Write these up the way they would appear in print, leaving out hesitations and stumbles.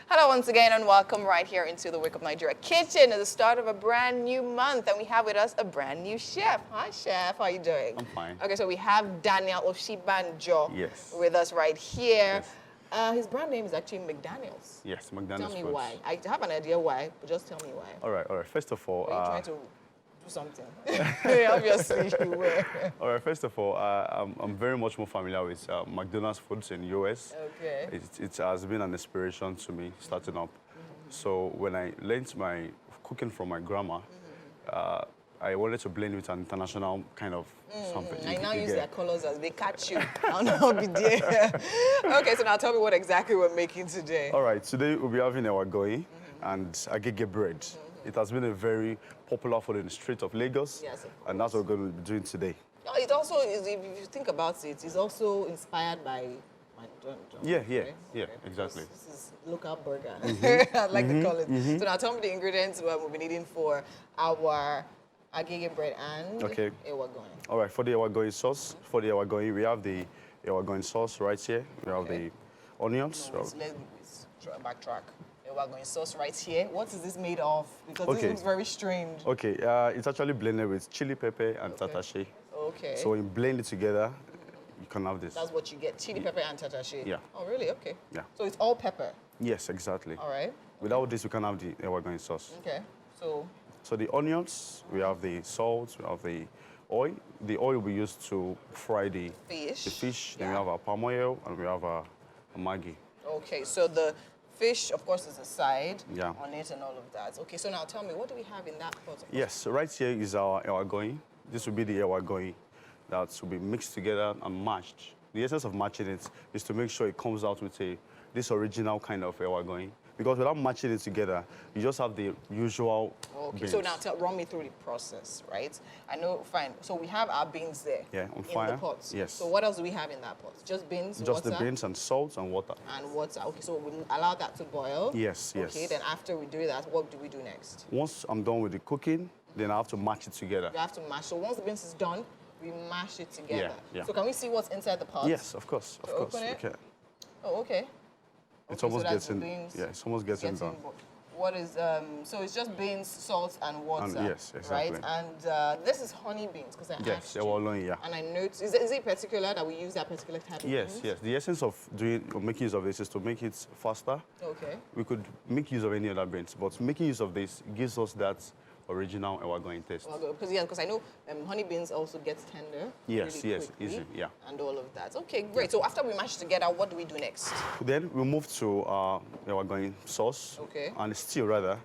Hello once again and welcome right here into the Wake Up Nigeria kitchen at the start of a brand new month, and we have with us a brand new chef. Hi chef, how are you doing? I'm fine. Okay, so we have Daniel Oshibanjo with us right here. Yes. His brand name is actually McDaniells. Yes, McDaniells. Tell me foods. why. I have an idea why, but just tell me why. All right. First of all, Are you trying to do something? Obviously you were. all right. First of all, I'm very much more familiar with McDonald's foods in the US. Okay. It has been an inspiration to me starting up. So when I learned my cooking from my grandma, I wanted to blend with an international kind of something. I now use their colors as they catch you. I'll not be there. Okay, so now tell me what exactly we're making today. All right, today we'll be having Ewa Agoyin and Agege bread. It has been a very popular food in the streets of Lagos, Yes, of and that's what we're going to be doing today. It also is, if you think about it, it's also inspired by McDonald's. Yeah, right? exactly. This is local burger, I like to call it. So now tell me the ingredients we'll be needing for our Agege bread and Ewa Agoyin. All right, for the Ewa Agoyin sauce, we have the Ewa Agoyin sauce right here. We have the onions. Let's backtrack. Ewa Agoyin sauce right here. What is this made of? Because this looks very strange. Okay, it's actually blended with chili pepper and tatashe. Okay. So when you blend it together, you can have this. That's what you get, chili pepper and tatashe? Yeah. Oh, really? Okay. Yeah. So it's all pepper? Yes, exactly. All right. Without this, we can have the Ewa Agoyin sauce. Okay. So the onions, we have the salt, we have the oil. The oil will be used to fry the fish. Then we have our palm oil and we have our Maggi. Okay, so the fish, of course, is a side on it and all of that. Okay, so now tell me, what do we have in that pot? Yes, so right here is our Ewa Agoyin. This will be the Ewa Agoyin that will be mixed together and mashed. The essence of matching it is to make sure it comes out with this original kind of Ewa Agoyin. Because without matching it together, you just have the usual beans. So now run me through the process, right? I know, fine. So we have our beans there on fire. In the pot. Yes. So what else do we have in that pot? Just beans, just water? Just the beans and salt and water. And water. Okay, so we'll allow that to boil. Yes. Okay, then after we do that, what do we do next? Once I'm done with the cooking, then I have to mash it together. You have to mash. So once the beans is done, we mash it together. Yeah. So can we see what's inside the pot? Yes, of course. Open it? Okay. Oh, okay. It's almost it's almost getting done. What is, so it's just beans, salt, and water, yes, exactly. right? And this is honey beans, because I asked you. And I noticed, is it particular that we use that particular type of beans? Yes. The essence of making use of this is to make it faster. Okay. We could make use of any other beans, but making use of this gives us that original Ewa Agoyin taste. Because I know honey beans also gets tender. Yes, easy, and all of that. Okay, great. So after we mash together, what do we do next? Then we move to Ewa Agoyin sauce. Okay. And stew rather.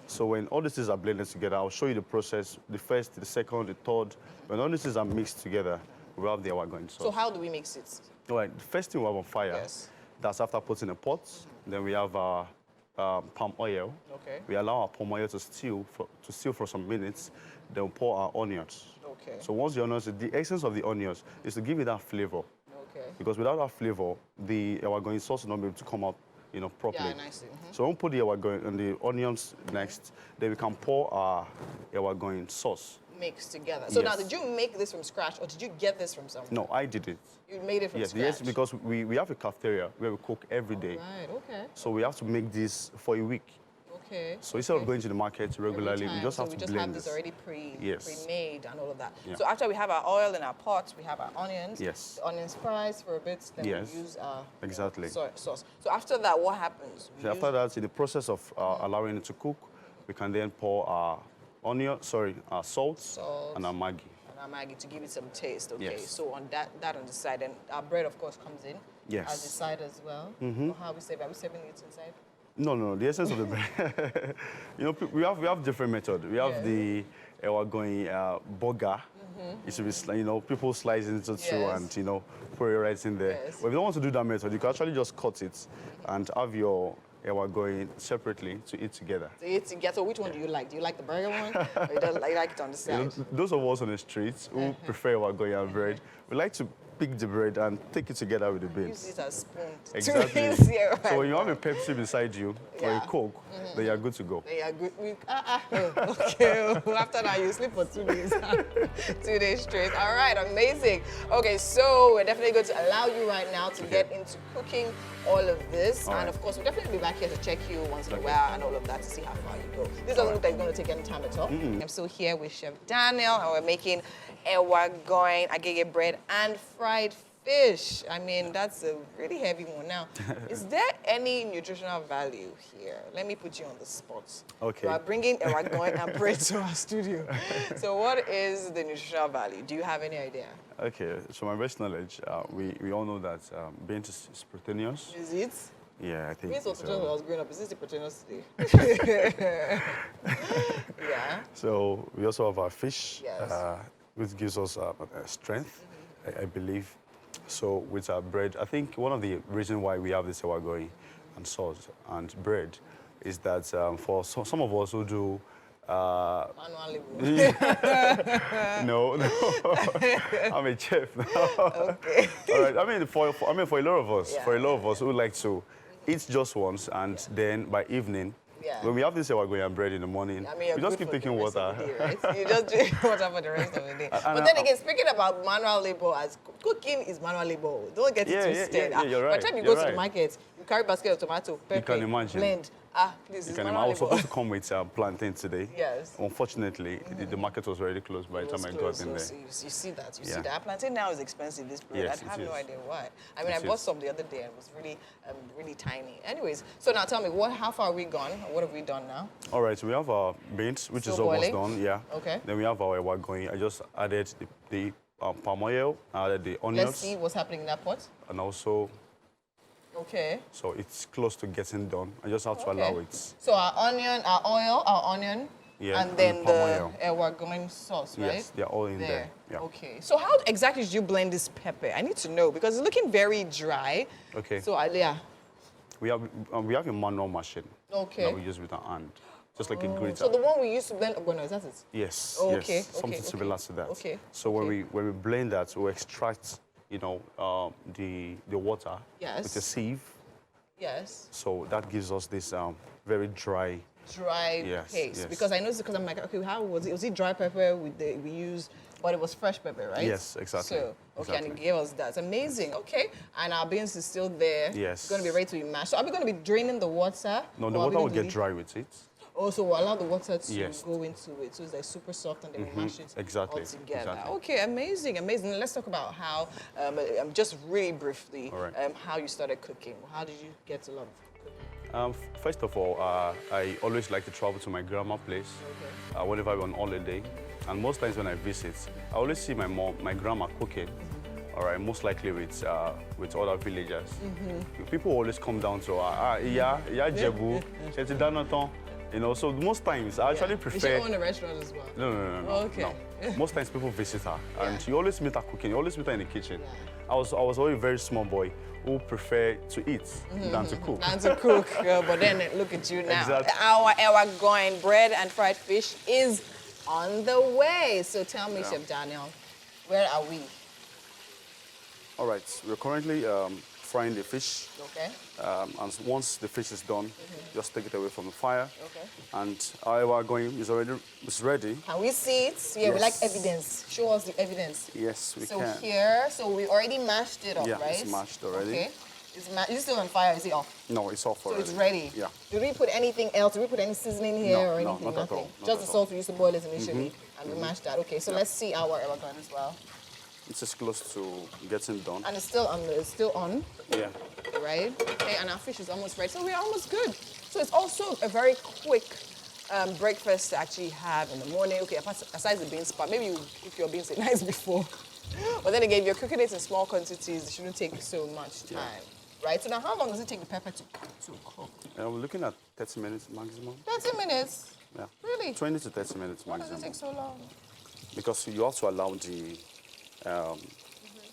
So when all these things are blended together, I'll show you the process: the first, the second, the third. When all these things are mixed together, we have the Ewa Agoyin sauce. So how do we mix it? All right. The first thing we have on fire. That's after putting a pot. Then we have palm oil. Okay. We allow our palm oil to stew for some minutes. Then we pour our onions. Okay. So once the onions, the essence of the onions is to give it that flavor. Okay. Because without that flavor, the Ewa Agoyin sauce will not be able to come out, properly. Yeah, nicely. So when we put the Ewa Agoyin and the onions next, then we can pour our Ewa Agoyin sauce. Mixed together. So now, did you make this from scratch, or did you get this from somewhere? No, I did it. You made it from scratch? Yes, because we have a cafeteria where we cook every day. Right, okay. So we have to make this for a week. Okay. So instead of going to the market regularly, we just have to blend this. We just have this already pre-made and all of that. Yeah. So after we have our oil in our pot, we have our onions. Yes. The onions fries for a bit, then we use our sauce. So after that, what happens? After that, in the process of allowing it to cook, we can then pour our our salt and our Maggi. And our Maggi to give it some taste, okay? Yes. So on that on the side, and our bread, of course, comes in as the side as well. How are we serving? Are we serving it inside? No. The essence of the bread, we have different methods. We have the Ewa Agoyin burger. It should be, people slice it into two and, put it right in there. But if you don't want to do that method, you can actually just cut it and have your Ewa Agoyin separately to eat together. So which one do you like? Do you like the burger one, or you like it on the side? Those of us on the streets who prefer Ewa Agoyin and bread, we like to pick the bread and take it together with the beans. Use it as spoon. Exactly. So when you have a Pepsi beside you or a Coke, then you're good to go. Then you're good. Okay. After that, you sleep for 2 days. 2 days straight. All right, amazing. Okay, so we're definitely going to allow you right now to get into cooking all of this. And of course, we'll definitely be back here to check you once in a while and all of that to see how far you go. This doesn't look like it's going to take any time at all. I'm still here with Chef Daniel, and we're making Ewa Agoyin, Agege bread, and fried fish. I mean, that's a really heavy one. Now, is there any nutritional value here? Let me put you on the spot. Okay. You are bringing Ewa Agoyin and bread to our studio. So what is the nutritional value? Do you have any idea? Okay, so my best knowledge, we all know that beans is proteinous. Is it? Yeah, I think Beans was so. when I was growing up. Is this the proteinous today? Yeah. So we also have our fish, Yes. which gives us strength, I believe. So with our bread, I think one of the reasons why we have this Ewa Agoyin and sauce and bread is that for some of us who do Manual labor. no, I'm a chef now. Okay. All right. I mean, for a lot of us, Yeah. who like to eat just once and then by evening, when we have this Ewa Agoyin bread in the morning, I mean, we just keep taking water. Day, right? You just drink water for the rest of the day. But then again, speaking about manual labor, as cooking is manual labor. Don't get it twisted. Yeah, you're right. By the time you go to the market, you carry a basket of tomato, pepper, can imagine. blend. Please, it's manual I was labor. supposed to come with plantain today. Yes. Unfortunately, the market was already closed by the time I got in there. So you see that. You see that. Plantain now is expensive, this bread. Yes, I have no idea why. I mean, It I bought is. some the other day and it was really tiny. Anyways, so now tell me, how far are we gone? What have we done now? All right, so we have our beans, which Still is almost boiling? done. Yeah. Okay. Then we have our Ewa Agoyin. I just added the palm oil, I added the onions. Let's see what's happening in that pot. And also, Okay. so it's close to getting done. I just have to allow it. So our onion, Yeah, and then palm the oil. Ewa Agoyin sauce, right? Yes, they're all in there. Yeah. Okay. So how exactly did you blend this pepper? I need to know because it's looking very dry. Okay. So yeah. We have a manual machine. Okay. That we use with our hand, just like a grater. So the one we used to blend ogbono, is that it? Yes. Oh, yes. okay, Something okay, similar to that. okay, So when we blend that, we extract, the water Yes. with a sieve. Yes. So that gives us this very dry. Dry Yes, paste. yes. Because I noticed because I'm like, okay, how was it? Was it dry pepper we used, but it was fresh pepper, right? Yes, exactly. So, okay, and it Exactly. gave us that. It's amazing. Okay. And our beans is still there. Yes. It's going to be ready to be mashed. So are we going to be draining the water? No, the or are we water going will to get leave- dry with it. Oh, so we'll allow the water to Yes. go into it. So it's like super soft and then we mash it Exactly, all together. exactly. Okay, amazing, amazing. Let's talk about how, just really briefly, All right. how you started cooking. How did you get to love cooking? First of all, I always like to travel to my grandma's place whenever I'm on holiday. And most times when I visit, I always see my grandma cooking. All right, most likely with other villagers. People always come down to Jebu, so most times I actually Did she prefer. own a restaurant as well? No. Okay. No. Most times people visit her, and you always meet her cooking. You always meet her in the kitchen. I was always a very small boy who preferred to eat than to cook. Than to cook, but then look at you now. Exactly. Our Ewa Agoyin bread and fried fish is on the way. So tell me, Chef Daniel, where are we? All right, we're currently frying the fish. Okay. And once the fish is done, just take it away from the fire. Okay. And our Ewa Agoyin is ready. Can we see it? Yeah, we Yes. like evidence. Show us the evidence. Yes, we So can. here, so we already mashed it up, Yeah, right? it's mashed already. Okay. Is it still on fire? Is it off? No, it's off So already. it's ready? Yeah. Did we put anything else? Did we put any seasoning here No, or no, anything? not at Nothing. all, not Just at the salt we used to boil it initially, and we mashed that. Okay, so Yeah. let's see our Ewa Agoyin as well. It's just close to getting done. And it's still on, Yeah. right? Okay, and our fish is almost ready. So we're almost good. So it's also a very quick breakfast to actually have in the morning. Okay, aside the beans part, maybe you cook your beans the night before. But then again, if you're cooking it in small quantities, it shouldn't take so much time, right? So now how long does it take the pepper to cook? We're looking at 30 minutes maximum. 30 minutes? Yeah. Really? 20 to 30 minutes Why does it maximum. take so long? Because you have to allow the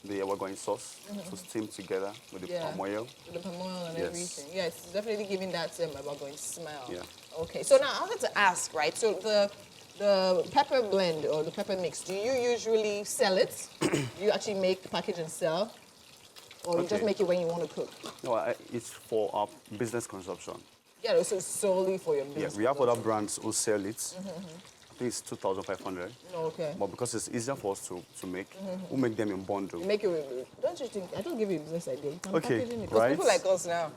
Ewa Agoyin sauce to steam together with the palm oil. With the palm oil and Yes. everything. Yeah, it's definitely giving that Ewa Agoyin smell. Yeah. Okay, so now I wanted to ask, right? So the The pepper blend or the pepper mix, do you usually sell it? Do you actually make the package and sell? Or you just make it when you want to cook? No, it's for our business consumption. Yeah, this is solely for your business. Yeah, we have other brands who sell it. I think it's 2,500. Okay. But because it's easier for us to make, we make them in bundle. You make it, don't you think, I don't give you a business idea. You can Okay, package it. Because right. people like us now,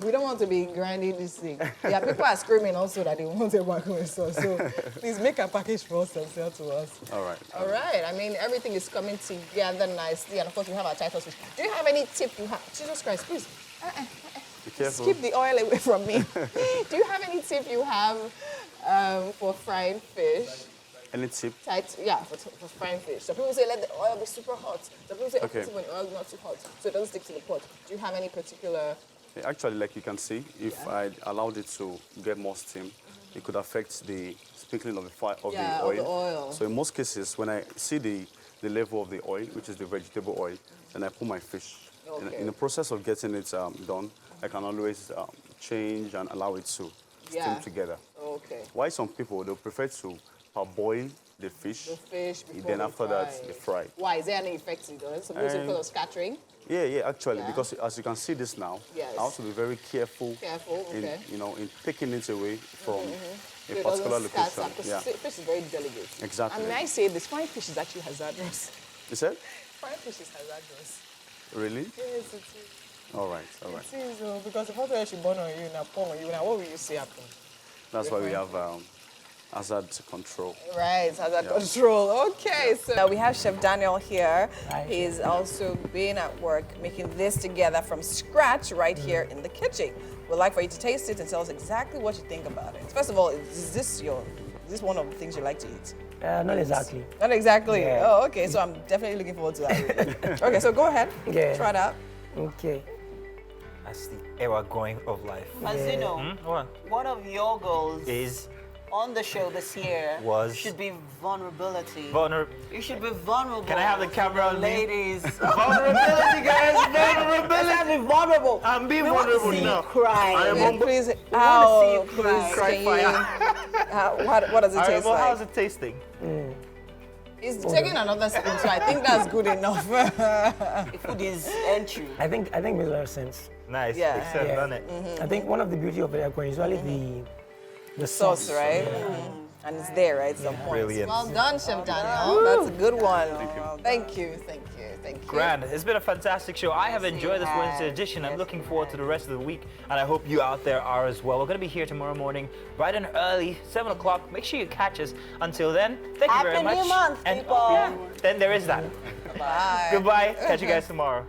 we don't want to be grinding this thing. Yeah, people are screaming also that they want a guacamole sauce. So please make a package for us and sell to us. All right. All right. I mean, everything is coming together nicely. And of course, we have our Titus fish. Do you have any tip you have? Jesus Christ, please. Be careful. Keep the oil away from me. Do you have any tip you have for frying fish? Any tip? Yeah, for frying fish. So people say let the oil be super hot. So people say Okay. when the oil is not too hot, so it doesn't stick to the pot. Do you have any particular? Actually, like you can see, if I allowed it to get more steam, it could affect the sprinkling of the oil. So in most cases, when I see the level of the oil, which is the vegetable oil, then I put my fish. Okay. In the process of getting it done, I can always change and allow it to steam together. Okay. Why some people, they'll prefer to parboil the fish. The fish before Then after that, they fry. Why? Is there any effect it does? Suppose because of scattering? Yeah, actually, Yeah. because as you can see this now, Yes. I have to be very careful, Okay. in taking it away from So a it particular doesn't scatter, location. because Yeah, fish is very delicate. exactly. And may I say this, frying fish is actually hazardous. You said? Frying fish is hazardous. Really? Yes, it is. All right. It is, because if I should burn on you, now pour on you, now what will you say happen? That's why we have hazard control. Right, hazard control. Okay, so we have Chef Daniel here. Hi. He's also been at work making this together from scratch right here in the kitchen. We'd like for you to taste it and tell us exactly what you think about it. First of all, is this one of the things you like to eat? Not exactly. Not exactly. Yeah. Oh, okay. So I'm definitely looking forward to that. Okay, so go ahead. Yeah. Try it out. Okay. That's the Ewa Agoyin of life. As you know, What? one of your goals Is on the show this year Was- should be vulnerability. vulnerable. You should be vulnerable. Can I have the camera on me? ladies? Vulnerability, guys! Vulnerability! Let's be vulnerable. I'm being we want to vulnerable see now. you cry. I am And please, want to see how? you Please, cry. can you? What does it All right, taste well, like? how's it tasting? It's taking another spoon, so I think that's good enough. The food is entry. I think it makes a lot of sense. Nice. Yeah. Makes sense, Yeah. doesn't it? I think one of the beauty of Ewa Agoyin is usually the Sauce, right? And it's there, right? Some point. Brilliant. Well done, Chef Daniel. That's a good one. Thank you. Grand. It's been a fantastic show. I have enjoyed this Wednesday edition. I'm looking forward to the rest of the week, and I hope you out there are as well. We're going to be here tomorrow morning, bright and early, 7 o'clock. Make sure you catch us. Until then, thank you very Happy much. New Month, and people. yeah, then there is that. Bye. Goodbye. Catch you guys tomorrow.